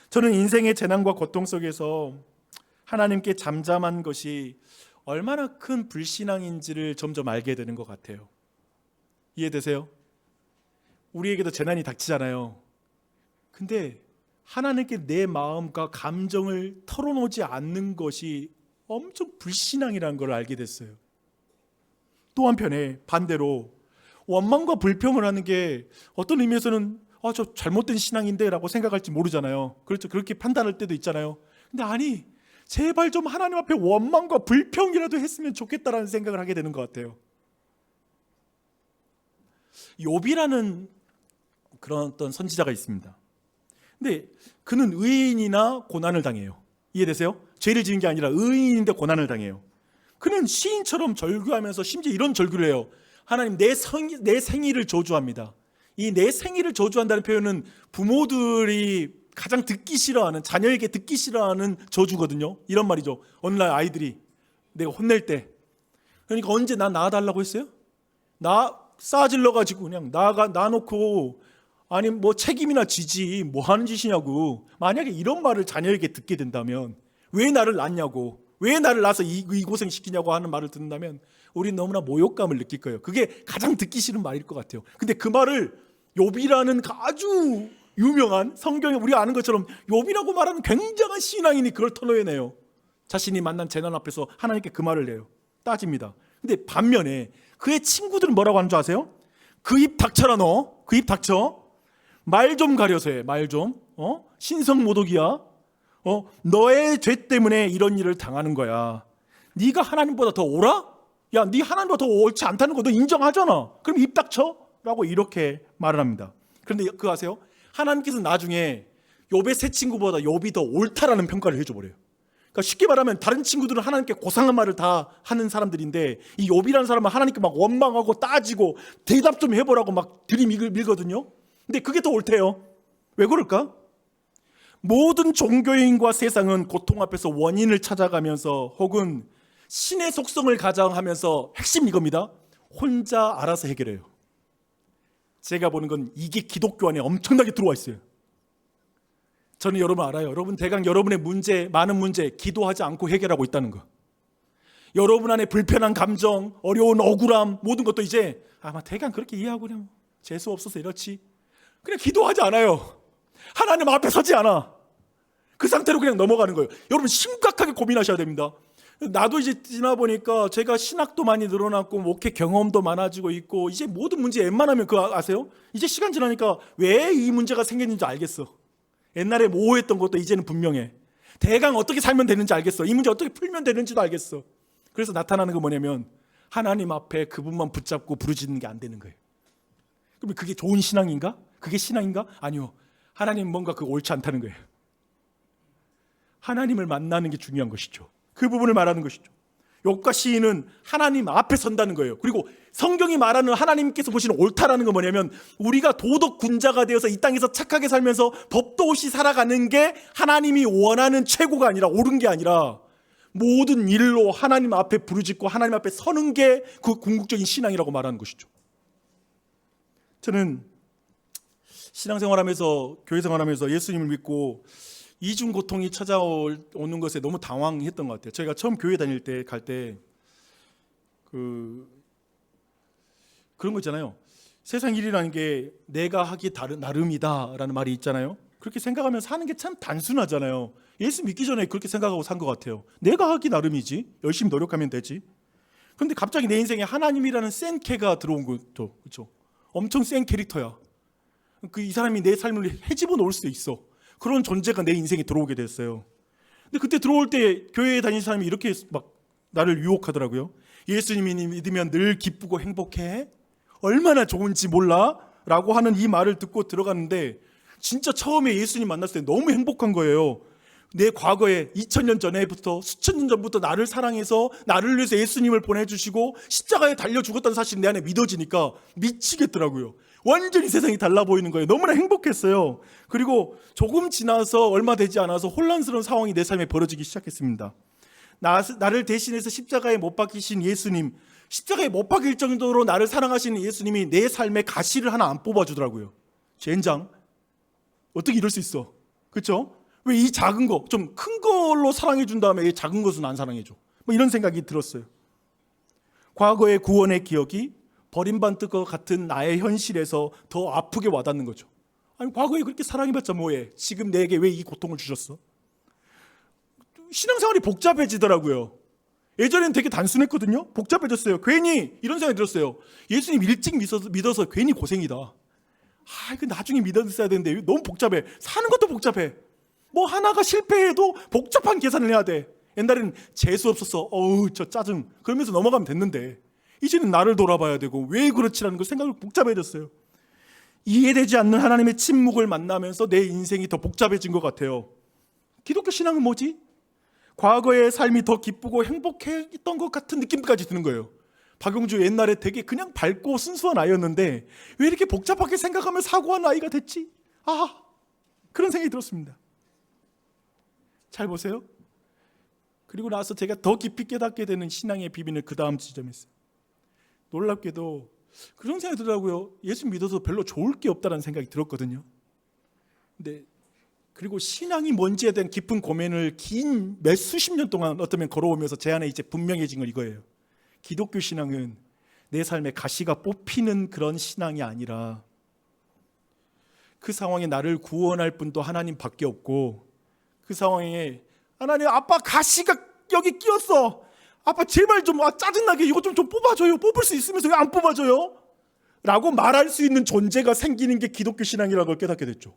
저는 인생의 재난과 고통 속에서 하나님께 잠잠한 것이 얼마나 큰 불신앙인지를 점점 알게 되는 것 같아요. 이해되세요? 우리에게도 재난이 닥치잖아요. 근데 하나님께 내 마음과 감정을 털어놓지 않는 것이 엄청 불신앙이라는 걸 알게 됐어요. 또 한편에 반대로 원망과 불평을 하는 게 어떤 의미에서는 저 잘못된 신앙인데 라고 생각할지 모르잖아요. 그렇죠. 그렇게 판단할 때도 있잖아요. 근데 아니, 제발 좀 하나님 앞에 원망과 불평이라도 했으면 좋겠다라는 생각을 하게 되는 것 같아요. 욥이라는 그런 어떤 선지자가 있습니다. 근데 그는 의인이나 고난을 당해요. 이해되세요? 죄를 지은 게 아니라 의인인데 고난을 당해요. 그는 시인처럼 절규하면서 심지어 이런 절규를 해요. 하나님, 내 생일을 저주합니다. 이 내 생일을 저주한다는 표현은 부모들이 가장 듣기 싫어하는, 자녀에게 듣기 싫어하는 저주거든요. 이런 말이죠. 어느 날 아이들이 내가 혼낼 때, 그러니까 언제 나 낳아달라고 했어요? 나 싸질러가지고 그냥 놔놓고 아니 뭐 책임이나 지지 뭐 하는 짓이냐고. 만약에 이런 말을 자녀에게 듣게 된다면, 왜 나를 낳냐고, 왜 나를 낳아서 이 고생 시키냐고 하는 말을 듣는다면 우리는 너무나 모욕감을 느낄 거예요. 그게 가장 듣기 싫은 말일 것 같아요. 근데 그 말을 욥이라는 아주 유명한, 성경에 우리가 아는 것처럼 욥이라고 말하는 굉장한 신앙인이 그걸 터놓여내요. 자신이 만난 재난 앞에서 하나님께 그 말을 해요. 따집니다. 근데 반면에 그의 친구들은 뭐라고 하는 줄 아세요? 그 입 닥쳐라, 너. 그 입 닥쳐. 말 좀 가려서 해. 말 좀. 신성모독이야. 너의 죄 때문에 이런 일을 당하는 거야. 네가 하나님보다 더 옳아? 야, 네 하나님보다 더 옳지 않다는 거 너 인정하잖아. 그럼 입 닥쳐. 라고 이렇게 말을 합니다. 그런데 그거 아세요? 하나님께서 나중에 욥의 세 친구보다 욥이 더 옳다라는 평가를 해줘버려요. 그러니까 쉽게 말하면 다른 친구들은 하나님께 고상한 말을 다 하는 사람들인데, 이 욥이라는 사람은 하나님께 막 원망하고 따지고 대답 좀 해보라고 막 들이밀거든요. 근데 그게 더 옳대요. 왜 그럴까? 모든 종교인과 세상은 고통 앞에서 원인을 찾아가면서 혹은 신의 속성을 가장하면서, 핵심 이겁니다, 혼자 알아서 해결해요. 제가 보는 건 이게 기독교 안에 엄청나게 들어와 있어요. 저는 여러분 알아요. 여러분 대강 여러분의 문제, 많은 문제 기도하지 않고 해결하고 있다는 거. 여러분 안에 불편한 감정, 어려운 억울함, 모든 것도 이제 아마 대강 그렇게 이해하고 그냥 재수 없어서 이렇지, 그냥 기도하지 않아요. 하나님 앞에 서지 않아. 그 상태로 그냥 넘어가는 거예요. 여러분 심각하게 고민하셔야 됩니다. 나도 이제 지나보니까 제가 신학도 많이 늘어났고 목회 경험도 많아지고 있고, 이제 모든 문제 웬만하면 그거 아세요? 이제 시간 지나니까 왜 이 문제가 생겼는지 알겠어. 옛날에 모호했던 것도 이제는 분명해. 대강 어떻게 살면 되는지 알겠어. 이 문제 어떻게 풀면 되는지도 알겠어. 그래서 나타나는 건 뭐냐면, 하나님 앞에 그분만 붙잡고 부르짖는 게 안 되는 거예요. 그럼 그게 좋은 신앙인가? 그게 신앙인가? 아니요. 하나님 뭔가 그거 옳지 않다는 거예요. 하나님을 만나는 게 중요한 것이죠. 그 부분을 말하는 것이죠. 욥과 시인은 하나님 앞에 선다는 거예요. 그리고 성경이 말하는 하나님께서 보시는 옳다라는 건 뭐냐면, 우리가 도덕 군자가 되어서 이 땅에서 착하게 살면서 법도 없이 살아가는 게 하나님이 원하는 최고가 아니라, 옳은 게 아니라 모든 일로 하나님 앞에 부르짖고 하나님 앞에 서는 게 그 궁극적인 신앙이라고 말하는 것이죠. 저는 신앙생활하면서, 교회생활하면서 예수님을 믿고 이중 고통이 찾아오는 것에 너무 당황했던 것 같아요. 저희가 처음 교회 다닐 때 갈 때 그런 거 있잖아요. 세상 일이라는 게 내가 하기 나름이다라는 말이 있잖아요. 그렇게 생각하면 사는 게 참 단순하잖아요. 예수 믿기 전에 그렇게 생각하고 산 것 같아요. 내가 하기 나름이지. 열심히 노력하면 되지. 그런데 갑자기 내 인생에 하나님이라는 센 캐가 들어온 것도 그렇죠. 엄청 센 캐릭터야. 이 사람이 내 삶을 헤집어 놓을 수 있어. 그런 존재가 내 인생에 들어오게 됐어요. 근데 그때 들어올 때 교회에 다니는 사람이 이렇게 막 나를 유혹하더라고요. 예수님이 믿으면 늘 기쁘고 행복해. 얼마나 좋은지 몰라? 라고 하는 이 말을 듣고 들어갔는데 진짜 처음에 예수님 만났을 때 너무 행복한 거예요. 내 과거에 2000년 전에부터 수천 년 전부터 나를 사랑해서 나를 위해서 예수님을 보내주시고 십자가에 달려 죽었다는 사실이 내 안에 믿어지니까 미치겠더라고요. 완전히 세상이 달라 보이는 거예요. 너무나 행복했어요. 그리고 조금 지나서 얼마 되지 않아서 혼란스러운 상황이 내 삶에 벌어지기 시작했습니다. 나를 대신해서 십자가에 못 박히신 예수님, 십자가에 못 박힐 정도로 나를 사랑하시는 예수님이 내 삶에 가시를 하나 안 뽑아주더라고요. 젠장, 어떻게 이럴 수 있어? 그렇죠? 왜 이 작은 거, 좀 큰 걸로 사랑해 준 다음에 이 작은 것은 안 사랑해 줘? 뭐 이런 생각이 들었어요. 과거의 구원의 기억이 버림받을 것 같은 나의 현실에서 더 아프게 와닿는 거죠. 아니, 과거에 그렇게 사랑해봤자 뭐해? 지금 내게 왜 이 고통을 주셨어? 신앙생활이 복잡해지더라고요. 예전에는 되게 단순했거든요. 복잡해졌어요. 괜히 이런 생각이 들었어요. 예수님 일찍 믿어서 괜히 고생이다. 이거 나중에 믿었어야 되는데 너무 복잡해. 사는 것도 복잡해. 뭐 하나가 실패해도 복잡한 계산을 해야 돼. 옛날에는 재수 없어서 어우 저 짜증 그러면서 넘어가면 됐는데 이제는 나를 돌아봐야 되고 왜 그렇지라는 걸 생각이 복잡해졌어요. 이해되지 않는 하나님의 침묵을 만나면서 내 인생이 더 복잡해진 것 같아요. 기독교 신앙은 뭐지? 과거의 삶이 더 기쁘고 행복했던 것 같은 느낌까지 드는 거예요. 박용주 옛날에 되게 그냥 밝고 순수한 아이였는데 왜 이렇게 복잡하게 생각하며 사고한 아이가 됐지? 그런 생각이 들었습니다. 잘 보세요. 그리고 나서 제가 더 깊이 깨닫게 되는 신앙의 비밀은 그 다음 지점에 있어요. 놀랍게도 그런 생각이 들더라고요. 예수 믿어서 별로 좋을 게 없다는 생각이 들었거든요. 근데 그리고 신앙이 뭔지에 대한 깊은 고민을 긴 몇 수십 년 동안 어쩌면 걸어오면서 제 안에 이제 분명해진 건 이거예요. 기독교 신앙은 내 삶에 가시가 뽑히는 그런 신앙이 아니라 그 상황에 나를 구원할 분도 하나님밖에 없고 그 상황에 하나님 아빠 가시가 여기 끼었어. 아빠 제발 좀 짜증나게 이거 좀 뽑아줘요. 뽑을 수 있으면서 왜 안 뽑아줘요? 라고 말할 수 있는 존재가 생기는 게 기독교 신앙이라는 걸 깨닫게 됐죠.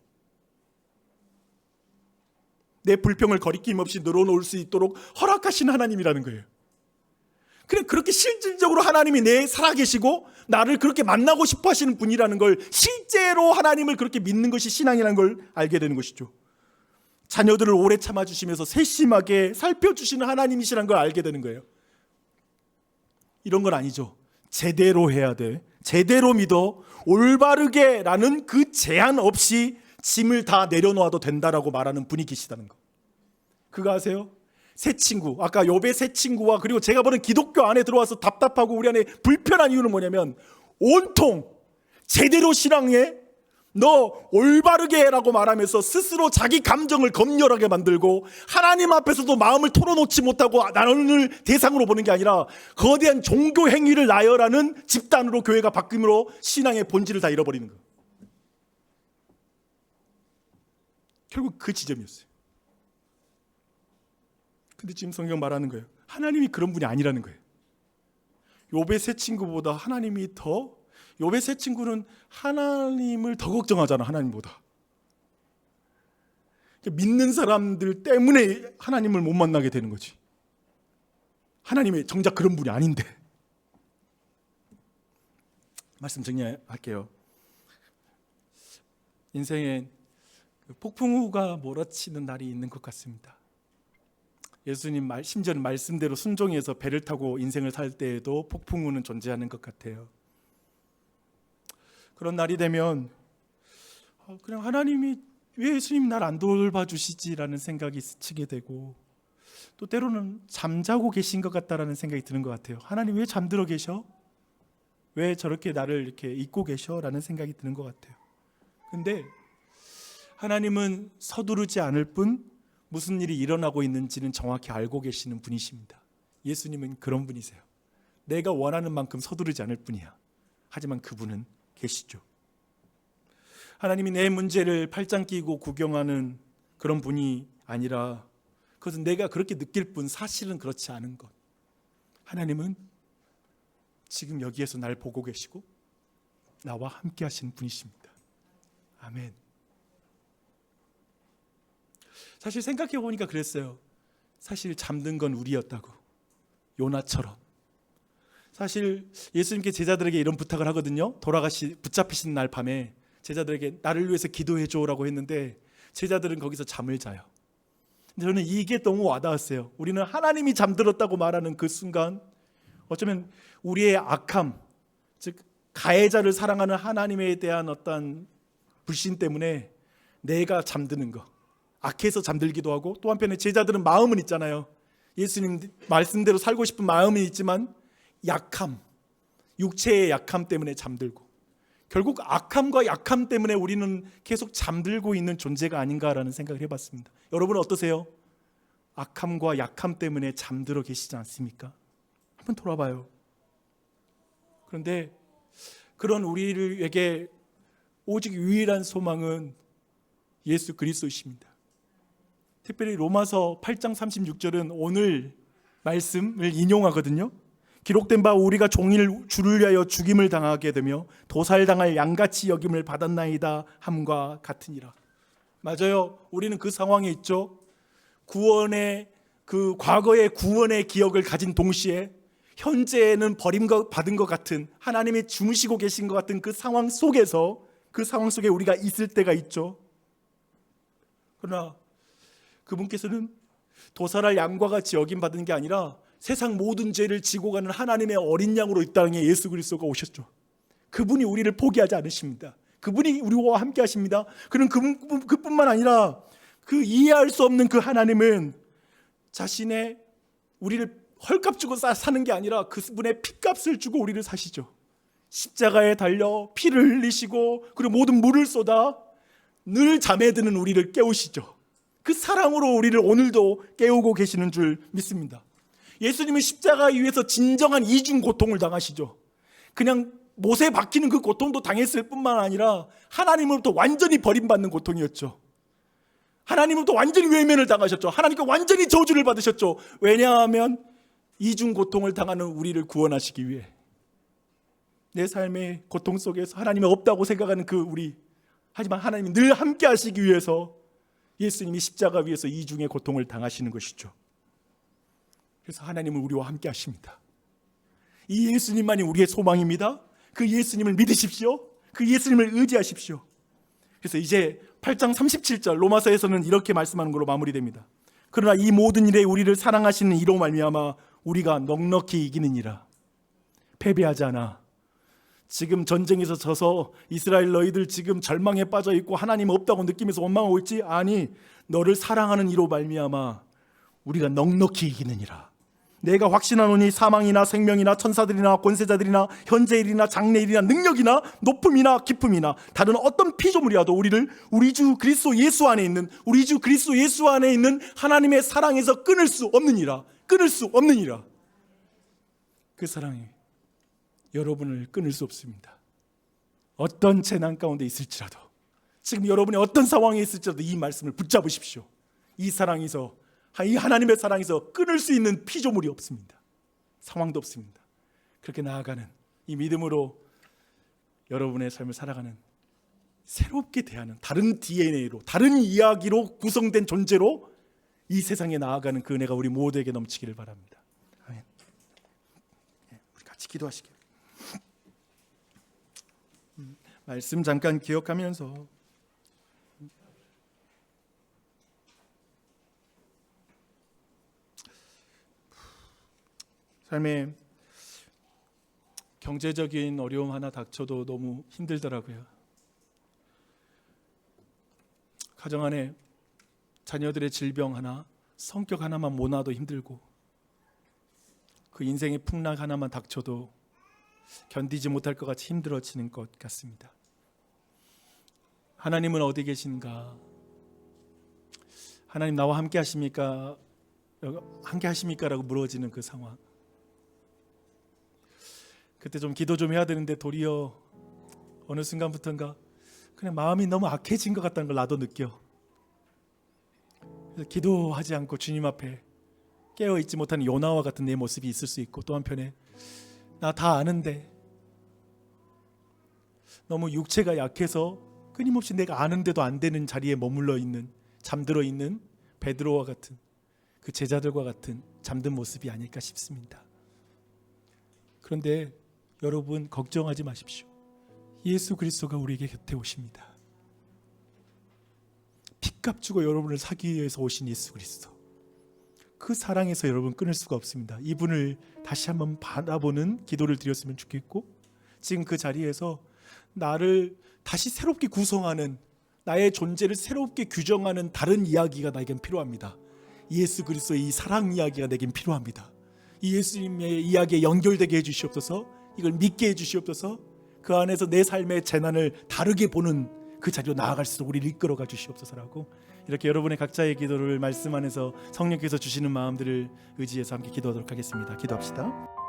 내 불평을 거리낌 없이 늘어놓을 수 있도록 허락하신 하나님이라는 거예요. 그래 그렇게 실질적으로 하나님이 내 살아계시고 나를 그렇게 만나고 싶어 하시는 분이라는 걸 실제로 하나님을 그렇게 믿는 것이 신앙이라는 걸 알게 되는 것이죠. 자녀들을 오래 참아주시면서 세심하게 살펴주시는 하나님이시라는 걸 알게 되는 거예요. 이런 건 아니죠. 제대로 해야 돼. 제대로 믿어. 올바르게 라는 그 제한 없이 짐을 다 내려놓아도 된다라고 말하는 분이 계시다는 거. 그거 아세요? 새 친구, 아까 욥의 새 친구와 그리고 제가 보는 기독교 안에 들어와서 답답하고 우리 안에 불편한 이유는 뭐냐면 온통 제대로 신앙해 너 올바르게 라고 말하면서 스스로 자기 감정을 검열하게 만들고 하나님 앞에서도 마음을 털어놓지 못하고 나를 대상으로 보는 게 아니라 거대한 종교 행위를 나열하는 집단으로 교회가 바뀜으로 신앙의 본질을 다 잃어버리는 거예요. 결국 그 지점이었어요. 근데 지금 성경 말하는 거예요. 하나님이 그런 분이 아니라는 거예요. 욥의 새 친구보다 하나님이 더 욥의 새 친구는 하나님을 더 걱정하잖아. 하나님보다. 믿는 사람들 때문에 하나님을 못 만나게 되는 거지. 하나님이 정작 그런 분이 아닌데. 말씀 정리할게요. 인생엔 폭풍우가 몰아치는 날이 있는 것 같습니다. 예수님 심지어는 말씀대로 순종해서 배를 타고 인생을 살 때에도 폭풍우는 존재하는 것 같아요. 그런 날이 되면 그냥 하나님이 왜 예수님 날 안 돌봐주시지라는 생각이 스치게 되고 또 때로는 잠자고 계신 것 같다라는 생각이 드는 것 같아요. 하나님 왜 잠들어 계셔? 왜 저렇게 나를 이렇게 잊고 계셔? 라는 생각이 드는 것 같아요. 근데 하나님은 서두르지 않을 뿐 무슨 일이 일어나고 있는지는 정확히 알고 계시는 분이십니다. 예수님은 그런 분이세요. 내가 원하는 만큼 서두르지 않을 뿐이야. 하지만 그분은 계시죠. 하나님이 내 문제를 팔짱 끼고 구경하는 그런 분이 아니라 그것은 내가 그렇게 느낄 뿐 사실은 그렇지 않은 것. 하나님은 지금 여기에서 날 보고 계시고 나와 함께 하시는 분이십니다. 아멘. 사실 생각해 보니까 그랬어요. 사실 잠든 건 우리였다고. 요나처럼. 사실 예수님께 제자들에게 이런 부탁을 하거든요. 붙잡히신 날 밤에 제자들에게 나를 위해서 기도해 줘라고 했는데 제자들은 거기서 잠을 자요. 저는 이게 너무 와닿았어요. 우리는 하나님이 잠들었다고 말하는 그 순간 어쩌면 우리의 악함, 즉 가해자를 사랑하는 하나님에 대한 어떤 불신 때문에 내가 잠드는 거, 악해서 잠들기도 하고, 또 한편에 제자들은 마음은 있잖아요. 예수님 말씀대로 살고 싶은 마음은 있지만 약함, 육체의 약함 때문에 잠들고, 결국 악함과 약함 때문에 우리는 계속 잠들고 있는 존재가 아닌가라는 생각을 해봤습니다. 여러분은 어떠세요? 악함과 약함 때문에 잠들어 계시지 않습니까? 한번 돌아봐요. 그런데 그런 우리에게 오직 유일한 소망은 예수 그리스도이십니다. 특별히 로마서 8장 36절은 오늘 말씀을 인용하거든요. 기록된 바 우리가 종일 주를 위하여 죽임을 당하게 되며 도살당할 양같이 여김을 받았나이다 함과 같으니라. 맞아요. 우리는 그 상황에 있죠. 구원의 그 과거의 구원의 기억을 가진 동시에 현재는 버림받은 것 같은, 하나님이 주무시고 계신 것 같은 그 상황 속에서, 그 상황 속에 우리가 있을 때가 있죠. 그러나 그분께서는 도살할 양과 같이 여김받은 게 아니라 세상 모든 죄를 지고 가는 하나님의 어린 양으로 이 땅에 예수 그리스도가 오셨죠. 그분이 우리를 포기하지 않으십니다. 그분이 우리와 함께 하십니다. 그는 그뿐만 아니라 그 이해할 수 없는 그 하나님은 자신의 우리를 헐값 주고 사는 게 아니라 그분의 피값을 주고 우리를 사시죠. 십자가에 달려 피를 흘리시고 그리고 모든 물을 쏟아 늘 잠에 드는 우리를 깨우시죠. 그 사랑으로 우리를 오늘도 깨우고 계시는 줄 믿습니다. 예수님은 십자가 위에서 진정한 이중 고통을 당하시죠. 그냥 못에 박히는 그 고통도 당했을 뿐만 아니라 하나님으로부터 완전히 버림받는 고통이었죠. 하나님으로부터 완전히 외면을 당하셨죠. 하나님께 완전히 저주를 받으셨죠. 왜냐하면 이중 고통을 당하는 우리를 구원하시기 위해. 내 삶의 고통 속에서 하나님이 없다고 생각하는 그 우리, 하지만 하나님이 늘 함께 하시기 위해서 예수님이 십자가 위에서 이중의 고통을 당하시는 것이죠. 그래서 하나님은 우리와 함께 하십니다. 이 예수님만이 우리의 소망입니다. 그 예수님을 믿으십시오. 그 예수님을 의지하십시오. 그래서 이제 8장 37절 로마서에서는 이렇게 말씀하는 걸로 마무리됩니다. 그러나 이 모든 일에 우리를 사랑하시는 이로 말미암아 우리가 넉넉히 이기느니라. 패배하지 않아. 지금 전쟁에서 져서 이스라엘 너희들 지금 절망에 빠져 있고 하나님 없다고 느끼면서 원망하고 있지? 아니, 너를 사랑하는 이로 말미암아 우리가 넉넉히 이기느니라. 내가 확신하노니 사망이나 생명이나 천사들이나 권세자들이나 현재일이나 장래일이나 능력이나 높음이나 깊음이나 다른 어떤 피조물이라도 우리를 우리 주 그리스도 예수 안에 있는 하나님의 사랑에서 끊을 수 없느니라. 그 사랑이 여러분을 끊을 수 없습니다. 어떤 재난 가운데 있을지라도, 지금 여러분이 어떤 상황에 있을지라도 이 말씀을 붙잡으십시오. 이 하나님의 사랑에서 끊을 수 있는 피조물이 없습니다. 상황도 없습니다. 그렇게 나아가는 이 믿음으로 여러분의 삶을 살아가는, 새롭게 대하는, 다른 DNA로, 다른 이야기로 구성된 존재로 이 세상에 나아가는 그 은혜가 우리 모두에게 넘치기를 바랍니다. 아멘. 우리 같이 기도하시길. 말씀 잠깐 기억하면서 삶에 경제적인 어려움 하나 닥쳐도 너무 힘들더라고요. 가정 안에 자녀들의 질병 하나, 성격 하나만 모나도 힘들고, 그 인생의 풍랑 하나만 닥쳐도 견디지 못할 것 같이 힘들어지는 것 같습니다. 하나님은 어디 계신가? 하나님 나와 함께 하십니까? 함께 하십니까? 라고 물어지는 그 상황. 그때 좀 기도 좀 해야 되는데 도리어 어느 순간부터인가 그냥 마음이 너무 악해진 것 같다는 걸 나도 느껴. 그래서 기도하지 않고 주님 앞에 깨어있지 못하는 요나와 같은 내 모습이 있을 수 있고, 또 한편에 나 다 아는데 너무 육체가 약해서 끊임없이 내가 아는데도 안 되는 자리에 머물러 있는, 잠들어 있는 베드로와 같은 그 제자들과 같은 잠든 모습이 아닐까 싶습니다. 그런데 여러분 걱정하지 마십시오. 예수 그리스도가 우리에게 곁에 오십니다. 핏값 주고 여러분을 사기 위해서 오신 예수 그리스도, 그 사랑에서 여러분 끊을 수가 없습니다. 이분을 다시 한번 바라보는 기도를 드렸으면 좋겠고, 지금 그 자리에서 나를 다시 새롭게 구성하는, 나의 존재를 새롭게 규정하는 다른 이야기가 나에겐 필요합니다. 예수 그리스도의 이 사랑 이야기가 내겐 필요합니다. 이 예수님의 이야기에 연결되게 해주시옵소서. 이걸 믿게 해주시옵소서. 그 안에서 내 삶의 재난을 다르게 보는 그 자리로 나아갈 수 있도록 우리를 이끌어가 주시옵소서라고, 이렇게 여러분의 각자의 기도를 말씀 안에서 성령께서 주시는 마음들을 의지해서 함께 기도하도록 하겠습니다. 기도합시다.